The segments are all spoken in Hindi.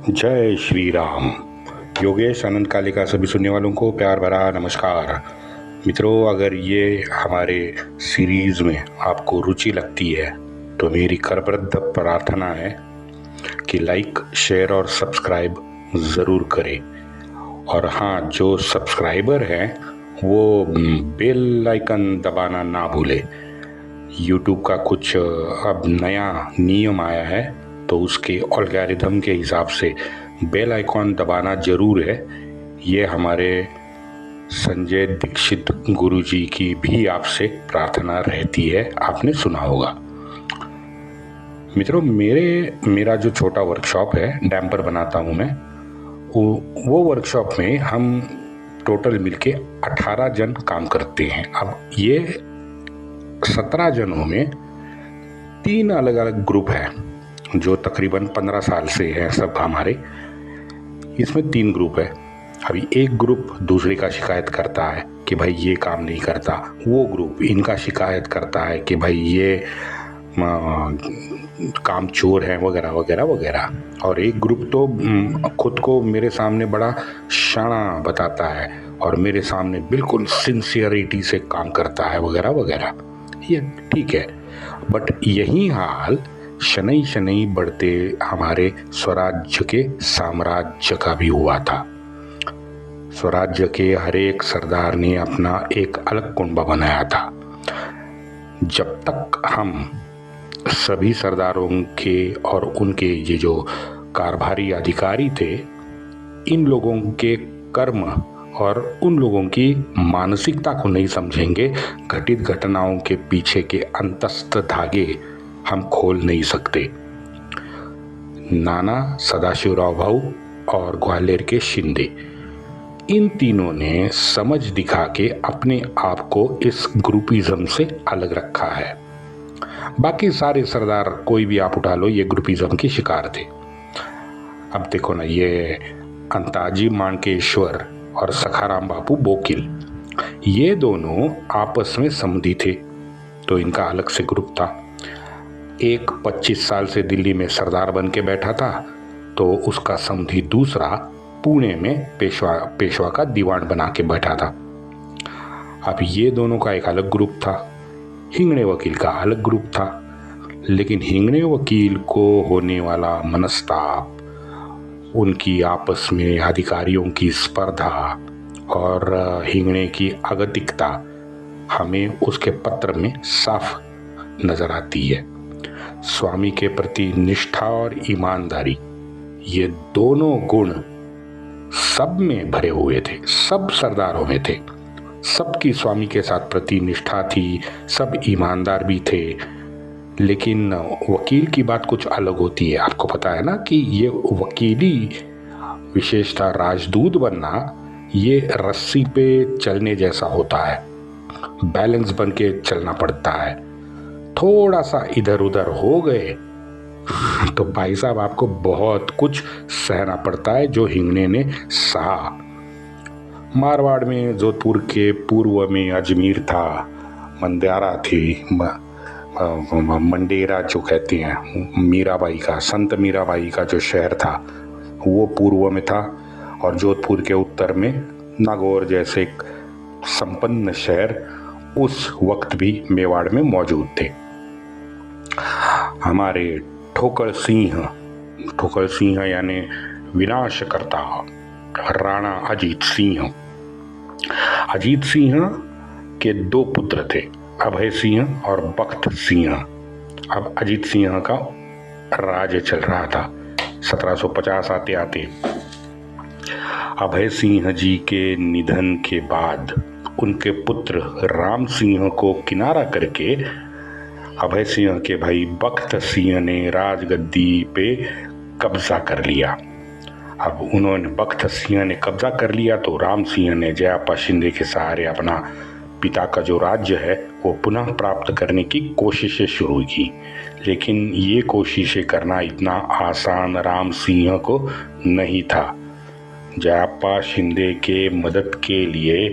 जय श्री राम। योगेश आनंद कालिका सभी सुनने वालों को प्यार भरा नमस्कार। मित्रों, अगर ये हमारे सीरीज़ में आपको रुचि लगती है तो मेरी करबद्ध प्रार्थना है कि लाइक, शेयर और सब्सक्राइब ज़रूर करें। और हाँ, जो सब्सक्राइबर हैं वो बेल आइकन दबाना ना भूलें। यूट्यूब का कुछ अब नया नियम आया है, तो उसके एल्गोरिथम के हिसाब से बेल आइकॉन दबाना ज़रूर है। ये हमारे संजय दीक्षित गुरुजी की भी आपसे प्रार्थना रहती है, आपने सुना होगा। मित्रों, मेरा जो छोटा वर्कशॉप है, डैम्पर बनाता हूँ मैं, वो वर्कशॉप में हम टोटल मिलके 18 जन काम करते हैं। अब ये 17 जनों में 3 अलग अलग ग्रुप है जो तकरीबन 15 साल से हैं सब हमारे। इसमें 3 ग्रुप है। अभी एक ग्रुप दूसरे का शिकायत करता है कि भाई ये काम नहीं करता, वो ग्रुप इनका शिकायत करता है कि भाई ये काम चोर है वगैरह वगैरह वगैरह। और एक ग्रुप तो खुद को मेरे सामने बड़ा शाना बताता है और मेरे सामने बिल्कुल सिंसियरिटी से काम करता है वगैरह वगैरह। ये ठीक है, बट यही हाल शनई शनई बढ़ते हमारे स्वराज्य के साम्राज्य का भी हुआ था। स्वराज्य के हर एक सरदार ने अपना एक अलग कुंबा बनाया था। जब तक हम सभी सरदारों के और उनके ये जो कारभारी अधिकारी थे, इन लोगों के कर्म और उन लोगों की मानसिकता को नहीं समझेंगे, घटित घटनाओं के पीछे के अंतस्थ धागे हम खोल नहीं सकते। नाना सदाशिवराव भाऊ और ग्वालियर के शिंदे, इन तीनों ने समझ दिखा के अपने आप को इस ग्रुपिज्म से अलग रखा है। बाकी सारे सरदार कोई भी आप उठा लो, ये ग्रुपिज्म के शिकार थे। अब देखो ना, ये अंताजी माणकेश्वर और सखाराम बापू बोकिल, ये दोनों आपस में समधी थे, तो इनका अलग से ग्रुप था। एक 25 साल से दिल्ली में सरदार बन के बैठा था, तो उसका समधी दूसरा पुणे में पेशवा का दीवान बना के बैठा था। अब ये दोनों का एक अलग ग्रुप था। हिंगणे वकील का अलग ग्रुप था। लेकिन हिंगणे वकील को होने वाला मनस्ताप, उनकी आपस में अधिकारियों की स्पर्धा और हिंगणे की अगतिकता हमें उसके पत्र में साफ नजर आती है। स्वामी के प्रति निष्ठा और ईमानदारी, ये दोनों गुण सब में भरे हुए थे, सब सरदारों में थे। सबकी स्वामी के साथ प्रति निष्ठा थी, सब ईमानदार भी थे। लेकिन वकील की बात कुछ अलग होती है। आपको पता है ना कि ये वकीली विशेषता, राजदूत बनना, ये रस्सी पे चलने जैसा होता है। बैलेंस बन के चलना पड़ता है। थोड़ा सा इधर उधर हो गए तो भाई साहब आपको बहुत कुछ सहना पड़ता है, जो हिंगणे ने सहा। मारवाड़ में जोधपुर के पूर्व में अजमेर था, मंद्यारा थी, मंडेरा जो कहते हैं, मीराबाई का, संत मीराबाई का जो शहर था वो पूर्व में था। और जोधपुर के उत्तर में नागौर जैसे संपन्न शहर उस वक्त भी मेवाड़ में मौजूद थे। हमारे ठोकर सिंह यानी विनाशकर्ता राणा अजीत सिंह के 2 पुत्र थे, अभय सिंह और बख्त सिंह। अब अजीत सिंह का राज चल रहा था 1750 आते आते। अभय सिंह जी के निधन के बाद उनके पुत्र राम सिंह को किनारा करके अभय सिंह के भाई बख्त सिंह ने राजगद्दी पे कब्जा कर लिया। अब उन्होंने, बख्त सिंह ने कब्जा कर लिया, तो राम सिंह ने जयापा शिंदे के सहारे अपना पिता का जो राज्य है वो पुनः प्राप्त करने की कोशिशें शुरू की। लेकिन ये कोशिशें करना इतना आसान राम सिंह को नहीं था। जयापा शिंदे के मदद के लिए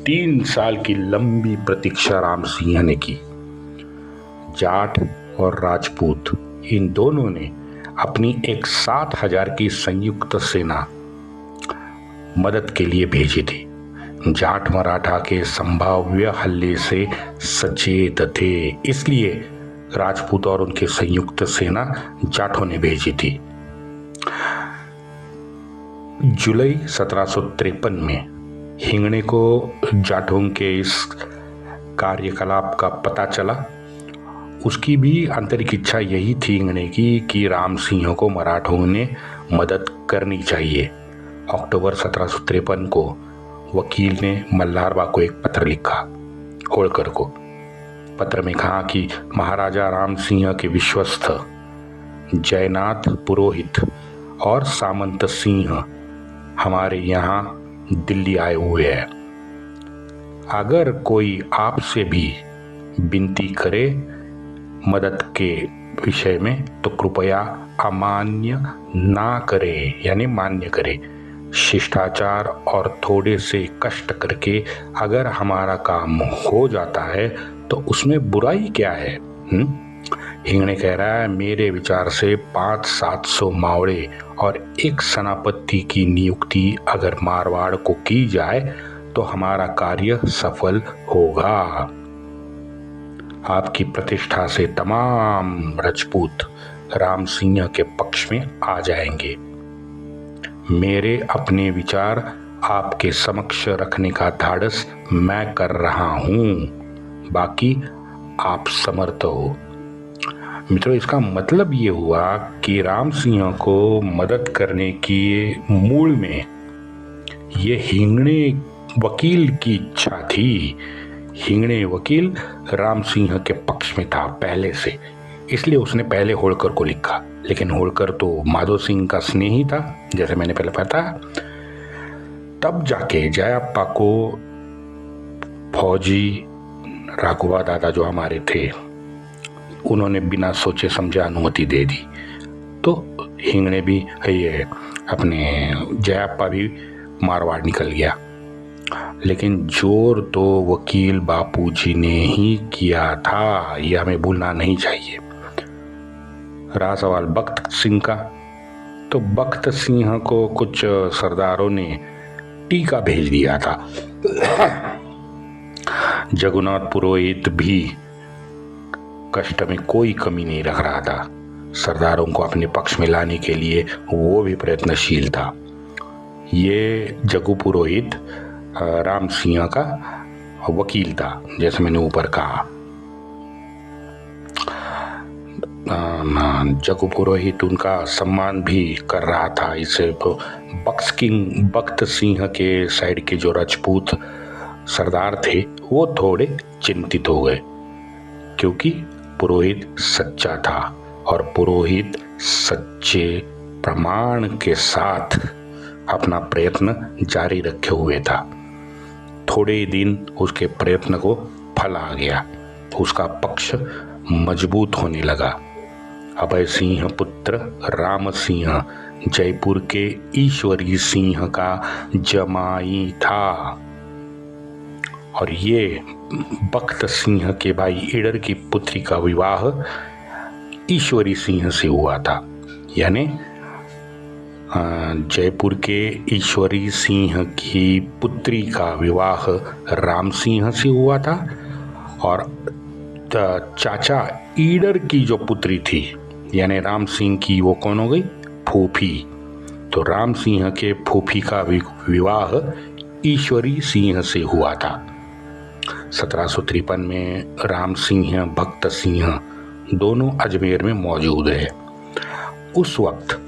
3 साल की लंबी प्रतीक्षा राम सिंह ने की। जाट और राजपूत, इन दोनों ने अपनी एक 7,000 की संयुक्त सेना मदद के लिए भेजी थी। जाट मराठा के संभाव्य हल्ले से सचेत थे, इसलिए राजपूत और उनकी संयुक्त सेना जाटों ने भेजी थी। जुलाई 1753 में हिंगणे को जाटों के इस कार्यकलाप का पता चला। उसकी भी आंतरिक इच्छा यही थी हिंगणे की कि राम सिंह को मराठों ने मदद करनी चाहिए। अक्टूबर 1753 को वकील ने मल्हारबा को एक पत्र लिखा, होळकर को। पत्र में कहा कि महाराजा राम सिंह के विश्वस्त जयनाथ पुरोहित और सामंत सिंह हमारे यहाँ दिल्ली आए हुए हैं। अगर कोई आपसे भी विनती करे मदद के विषय में तो कृपया अमान्य ना करे, यानी मान्य करे। शिष्टाचार और थोड़े से कष्ट करके अगर हमारा काम हो जाता है तो उसमें बुराई क्या है? हिंगणे कह रहा है, मेरे विचार से 500-700 मावड़े और एक सेनापति की नियुक्ति अगर मारवाड़ को की जाए तो हमारा कार्य सफल होगा। आपकी प्रतिष्ठा से तमाम राजपूत राम सिंह के पक्ष में आ जाएंगे। मेरे अपने विचार आपके समक्ष रखने का धाड़स मैं कर रहा हूं, बाकी आप समर्थ हो। मित्रों, इसका मतलब ये हुआ कि राम सिंह को मदद करने की मूल में ये हिंगणे वकील की इच्छा थी। हिंगणे वकील राम सिंह के पक्ष में था पहले से, इसलिए उसने पहले होळकर को लिखा। लेकिन होळकर तो माधो सिंह का स्नेही था, जैसे मैंने पहले बताया। तब जाके जयाप्पा को फौजी राघुबा दादा जो हमारे थे, उन्होंने बिना सोचे समझे अनुमति दे दी। तो हिंगणे भी ये अपने जयाप्पा भी मारवाड़ निकल गया। लेकिन जोर तो वकील बापूजी ने ही किया था, यह हमें भूलना नहीं चाहिए। रहा सवाल बख्त सिंह का, तो बख्त सिंह को कुछ सरदारों ने टीका भेज दिया था। जगन्नाथ पुरोहित भी कष्ट में कोई कमी नहीं रख रहा था। सरदारों को अपने पक्ष में लाने के लिए वो भी प्रयत्नशील था। ये जगू पुरोहित राम सिंह का वकील था, जैसे मैंने ऊपर कहा। जगू पुरोहित उनका सम्मान भी कर रहा था। इसे बख्त सिंह के साइड के जो राजपूत सरदार थे वो थोड़े चिंतित हो गए, क्योंकि पुरोहित सच्चा था और पुरोहित सच्चे प्रमाण के साथ अपना प्रयत्न जारी रखे हुए था। थोड़े ही दिन उसके प्रयत्न को फल आ गया, उसका पक्ष मजबूत होने लगा। अभय सिंह पुत्र राम सिंह जयपुर के ईश्वरी सिंह का जमाई था और ये बख्त सिंह के भाई ईडर की पुत्री का विवाह ईश्वरी सिंह से हुआ था। यानी जयपुर के ईश्वरी सिंह की पुत्री का विवाह राम सिंह से हुआ था और चाचा ईडर की जो पुत्री थी यानी राम सिंह की, वो कौन हो गई? फूफी। तो राम सिंह के फूफी का विवाह ईश्वरी सिंह से हुआ था। 1753 में राम सिंह भक्त सिंह दोनों अजमेर में मौजूद है। उस वक्त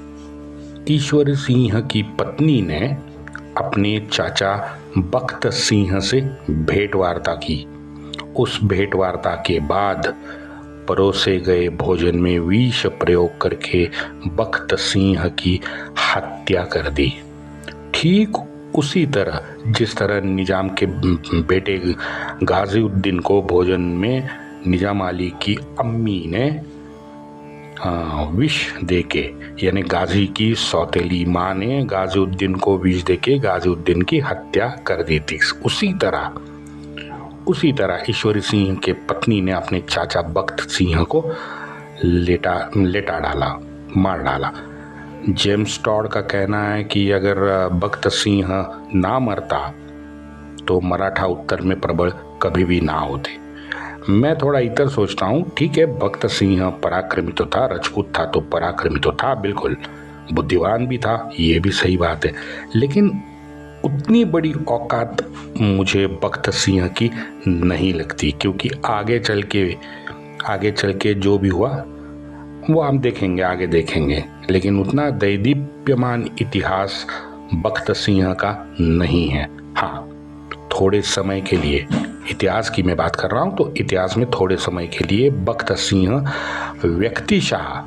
ईश्वर सिंह की पत्नी ने अपने चाचा बख्त सिंह से भेंट वार्ता की। उस भेंट वार्ता के बाद परोसे गए भोजन में विष प्रयोग करके बख्त सिंह की हत्या कर दी। ठीक उसी तरह जिस तरह निजाम के बेटे गाजीउद्दीन को भोजन में निजाम अली की अम्मी ने विष देके, यानी गाजी की सौतेली माँ ने गाजीउद्दीन को विष देके गाजीउद्दीन की हत्या कर दी थी, उसी तरह ईश्वरी सिंह के पत्नी ने अपने चाचा बख्त सिंह को लेटा डाला, मार डाला। जेम्स टॉड का कहना है कि अगर भक्त सिंह ना मरता तो मराठा उत्तर में प्रबल कभी भी ना होते। मैं थोड़ा इतर सोचता हूँ, ठीक है, भक्त सिंह पराक्रमी तो था, राजपूत था तो पराक्रमी तो था, बिल्कुल बुद्धिमान भी था, ये भी सही बात है, लेकिन उतनी बड़ी औकात मुझे भक्त सिंह की नहीं लगती, क्योंकि आगे चल के जो भी हुआ वो हम देखेंगे, आगे देखेंगे, लेकिन उतना दैदीप्यमान इतिहास भक्त सिंह का नहीं है। हाँ, थोड़े समय के लिए, इतिहास की मैं बात कर रहा हूँ, तो इतिहास में थोड़े समय के लिए भक्त सिंह व्यक्तिशः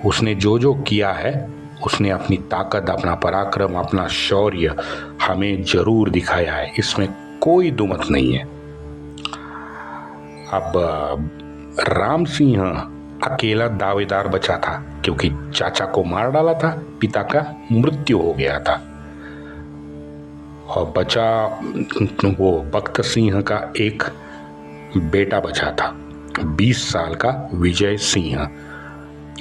उसने जो किया है, उसने अपनी ताकत, अपना पराक्रम, अपना शौर्य हमें जरूर दिखाया है, इसमें कोई दुमत नहीं है। अब राम सिंह अकेला दावेदार बचा था, क्योंकि चाचा को मार डाला था, पिता का मृत्यु हो गया था, और बचा वो भक्त सिंह का एक बेटा बचा था, 20 साल का विजय सिंह।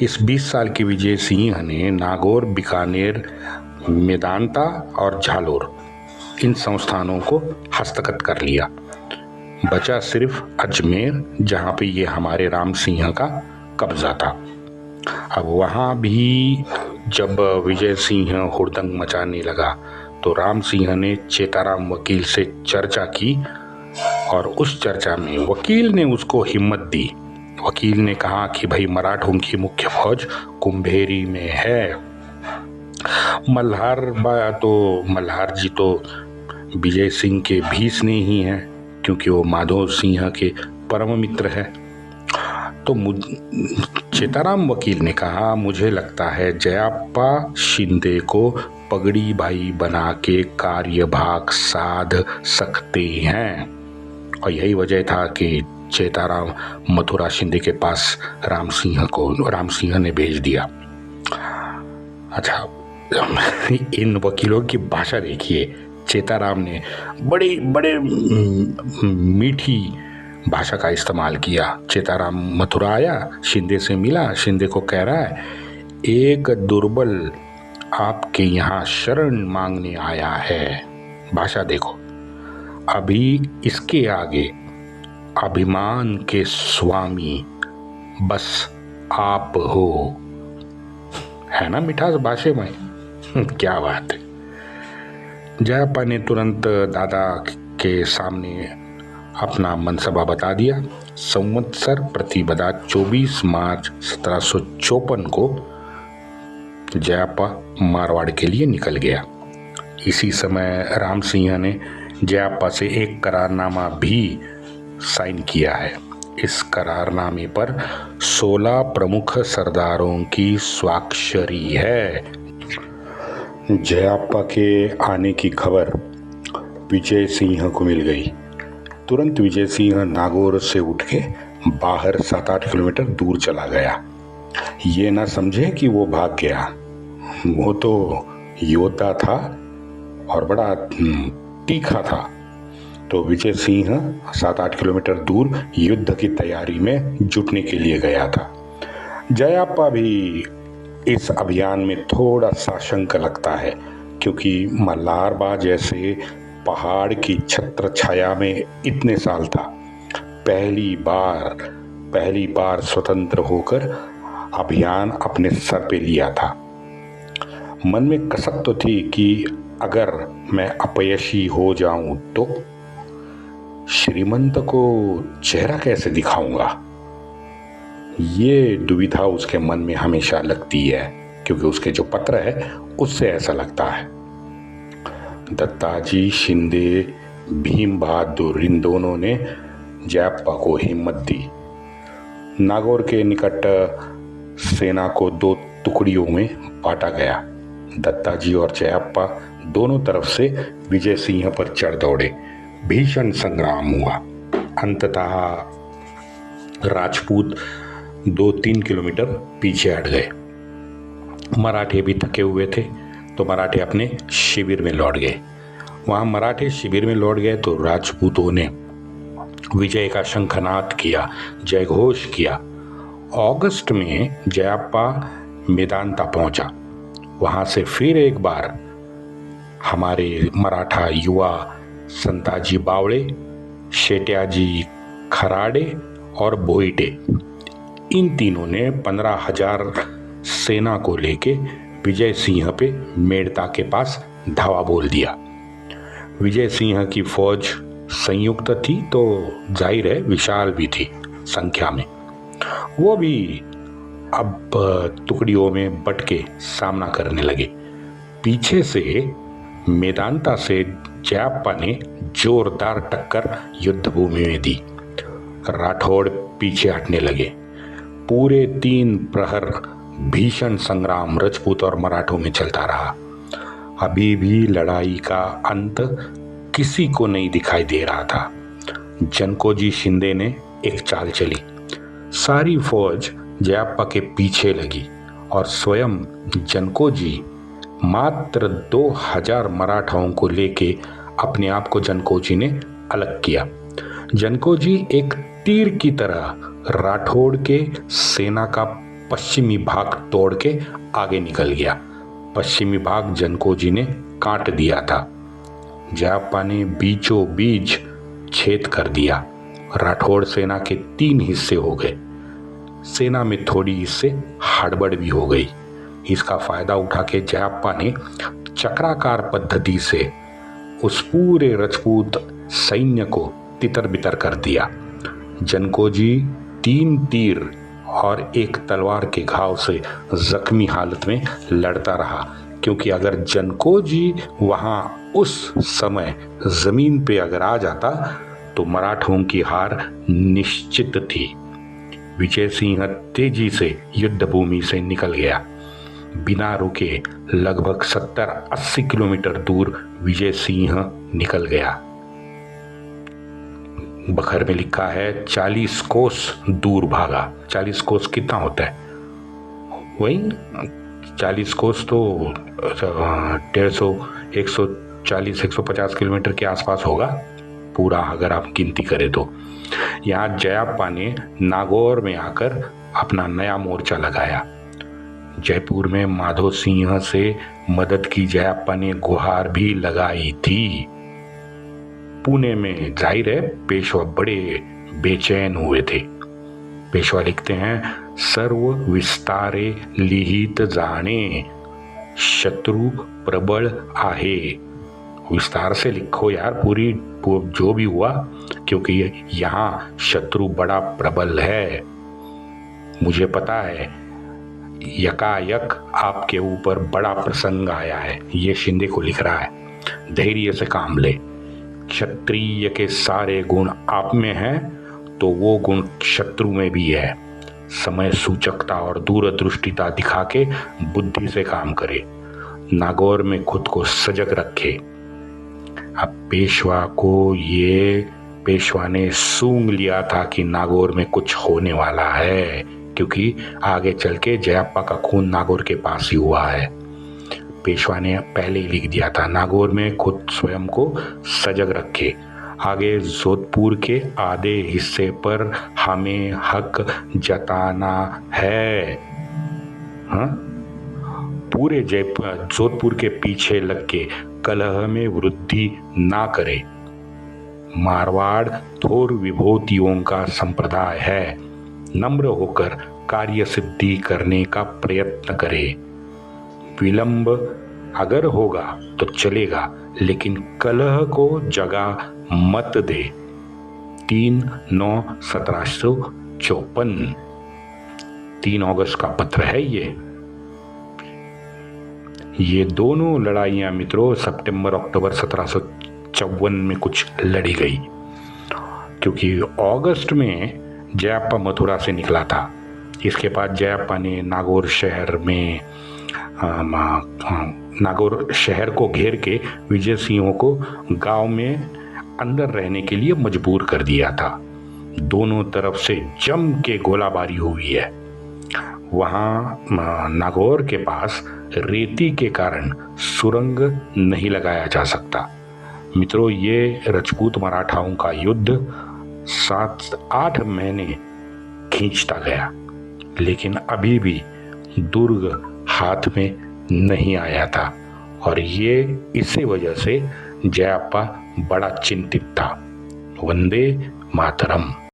इस 20 साल के विजय सिंह ने नागौर, बीकानेर, मेदांता और झालोर, इन संस्थानों को हस्तगत कर लिया। बचा सिर्फ अजमेर, जहाँ पे ये हमारे राम सिंह का कब्जा था। अब वहाँ भी जब विजय सिंह हुड़दंग मचाने लगा तो राम सिंह ने चेताराम वकील से चर्चा की, और उस चर्चा में वकील ने उसको हिम्मत दी। वकील ने कहा कि भाई, मराठों की मुख्य फौज कुंभेरी में है। मल्हार जी तो विजय सिंह के भीषण ही हैं, क्योंकि वो माधव सिंह के परम मित्र हैं। तो चेताराम वकील ने कहा, मुझे लगता है जयाप्पा शिंदे को पगड़ी भाई बना के कार्यभाग साध सकते हैं। और यही वजह था कि चेताराम मथुरा शिंदे के पास राम सिंह ने भेज दिया। अच्छा, इन वकीलों की भाषा देखिए। चेताराम ने बड़े मीठी भाषा का इस्तेमाल किया। चेताराम मथुरा आया, शिंदे से मिला, शिंदे को कह रहा है, एक दुर्बल आपके यहाँ शरण मांगने आया है। भाषा देखो। अभी इसके आगे अभिमान के स्वामी बस आप हो। है ना मिठास भाषा में? क्या बात है। जयाप्पा ने तुरंत दादा के सामने अपना मनसबा बता दिया। संवत्सर प्रतिपदा 24 मार्च 1754 को जयाप्पा मारवाड़ के लिए निकल गया। इसी समय राम सिंह ने जयाप्पा से एक करारनामा भी साइन किया है। इस करारनामे पर 16 प्रमुख सरदारों की स्वाक्षरी है। जयाप्पा के आने की खबर विजय सिंह को मिल गई। तुरंत विजय सिंह नागौर से उठ के बाहर 7-8 किलोमीटर दूर चला गया। ये ना समझे कि वो भाग गया, वो तो योद्धा था और बड़ा तीखा था। तो विजय सिंह 7-8 किलोमीटर दूर युद्ध की तैयारी में जुटने के लिए गया था। जयाप्पा भी इस अभियान में थोड़ा साशंक लगता है, क्योंकि मल्हारबा जैसे पहाड़ की छत्र छाया में इतने साल था। पहली बार स्वतंत्र होकर अभियान अपने सर पे लिया था। मन में कसक तो थी कि अगर मैं अपयशी हो जाऊं तो श्रीमंत को चेहरा कैसे दिखाऊंगा, ये दुविधा उसके मन में हमेशा लगती है, क्योंकि उसके जो पत्र है उससे ऐसा लगता है। दत्ताजी, शिंदे, भीम बहादुर, इन दोनों ने जयाप्पा को हिम्मत दी। नागौर के निकट सेना को 2 टुकड़ियों में बांटा गया। दत्ताजी और जयाप्पा दोनों तरफ से विजय सिंह पर चढ़ दौड़े। भीषण संग्राम हुआ। अंततः राजपूत 2-3 किलोमीटर पीछे हट गए। मराठे भी थके हुए थे, तो मराठे अपने शिविर में लौट गए। वहाँ मराठे शिविर में लौट गए तो राजपूतों ने विजय का शंखनाद किया, जयघोष किया। अगस्त में जयाप्पा मेदांता पहुंचा। वहां से फिर एक बार हमारे मराठा युवा संताजी बावड़े, शेट्याजी खराड़े और बोईटे, इन तीनों ने 15,000 सेना को लेके विजय सिंह पे मेड़ता के पास धावा बोल दिया। विजय सिंह की फौज संयुक्त थी तो जाहिर है विशाल भी थी संख्या में। वो भी अब टुकड़ियों में बट के सामना करने लगे। पीछे से मेदांता से जयाप्पा ने जोरदार टक्कर युद्ध भूमि में दी। राठौड़ पीछे हटने लगे। पूरे 3 प्रहर भीषण संग्राम राजपूत और मराठों में चलता रहा। अभी भी लड़ाई का अंत किसी को नहीं दिखाई दे रहा था। जनकोजी शिंदे ने एक चाल चली। सारी फौज जयाप्पा के पीछे लगी और स्वयं जनकोजी मात्र 2,000 मराठाओं को लेके अपने आप को जनकोजी ने अलग किया। जनकोजी एक तीर की तरह राठौड़ के सेना का पश्चिमी भाग तोड़ के आगे निकल गया। पश्चिमी भाग जनकोजी ने काट दिया था। जयाप्पा ने बीचों बीच छेद कर दिया। राठौड़ सेना के 3 हिस्से हो गए। सेना में थोड़ी इससे हड़बड़ भी हो गई। इसका फायदा उठा के जयाप्पा ने चक्राकार पद्धति से उस पूरे राजपूत सैन्य को तितर बितर कर दिया। जनकोजी 3 तीर और 1 तलवार के घाव से जख्मी हालत में लड़ता रहा, क्योंकि अगर जनकोजी वहां उस समय जमीन पे अगर आ जाता तो मराठों की हार निश्चित थी। विजय सिंह तेजी से युद्ध भूमि से निकल गया। बिना रुके लगभग 70-80 किलोमीटर दूर विजय सिंह निकल गया। बखर में लिखा है 40 कोस दूर भागा। 40 कोस कितना होता है? वही 40 कोस तो 150, 140, 150 किलोमीटर के आसपास होगा पूरा, अगर आप गिनती करें तो। यहाँ जयाप्पा ने नागौर में आकर अपना नया मोर्चा लगाया। जयपुर में माधो सिंह से मदद की जयाप्पा ने गुहार भी लगाई थी। पुणे में जाहिर है पेशवा बड़े बेचैन हुए थे। पेशवा लिखते हैं, सर्व विस्तारे लिहित जाने, शत्रु प्रबल आहे। विस्तार से लिखो यार पूरी जो भी हुआ, क्योंकि यहाँ शत्रु बड़ा प्रबल है। मुझे पता है यकायक आपके ऊपर बड़ा प्रसंग आया है। ये शिंदे को लिख रहा है। धैर्य से काम ले। क्षत्रिय के सारे गुण आप में हैं तो वो गुण शत्रु में भी है। समय सूचकता और दूरदृष्टिता दिखा के बुद्धि से काम करे। नागौर में खुद को सजग रखे। अब पेशवा ने सूंघ लिया था कि नागौर में कुछ होने वाला है, क्योंकि आगे चल के जयाप्पा का खून नागौर के पास ही हुआ है। पेशवा ने पहले ही लिख दिया था, नागौर में खुद स्वयं को सजग रखे। आगे जोधपुर के आधे हिस्से पर हमें हक जताना है। हाँ? पूरे जोधपुर के पीछे लग के कलह में वृद्धि ना करे। मारवाड़ थोर विभूतियों का संप्रदाय है। नम्र होकर कार्य सिद्धि करने का प्रयत्न करे। विलंब अगर होगा तो चलेगा, लेकिन कलह को जगह मत दे। 3/9/1754 3 अगस्त का पत्र है ये दोनों लड़ाइयां मित्रों सितंबर-अक्टूबर 1754 में कुछ लड़ी गई, क्योंकि अगस्त में जयाप्पा मथुरा से निकला था। इसके बाद जयाप्पा ने नागौर शहर को घेर के विजय सिंह को गांव में अंदर रहने के लिए मजबूर कर दिया था। दोनों तरफ से जम के गोलाबारी हुई है। वहां नागौर के पास रेती के कारण सुरंग नहीं लगाया जा सकता। मित्रों, ये राजपूत मराठाओं का युद्ध 7-8 महीने खींचता गया, लेकिन अभी भी दुर्ग हाथ में नहीं आया था और ये इसी वजह से जयाप्पा बड़ा चिंतित था। वंदे मातरम।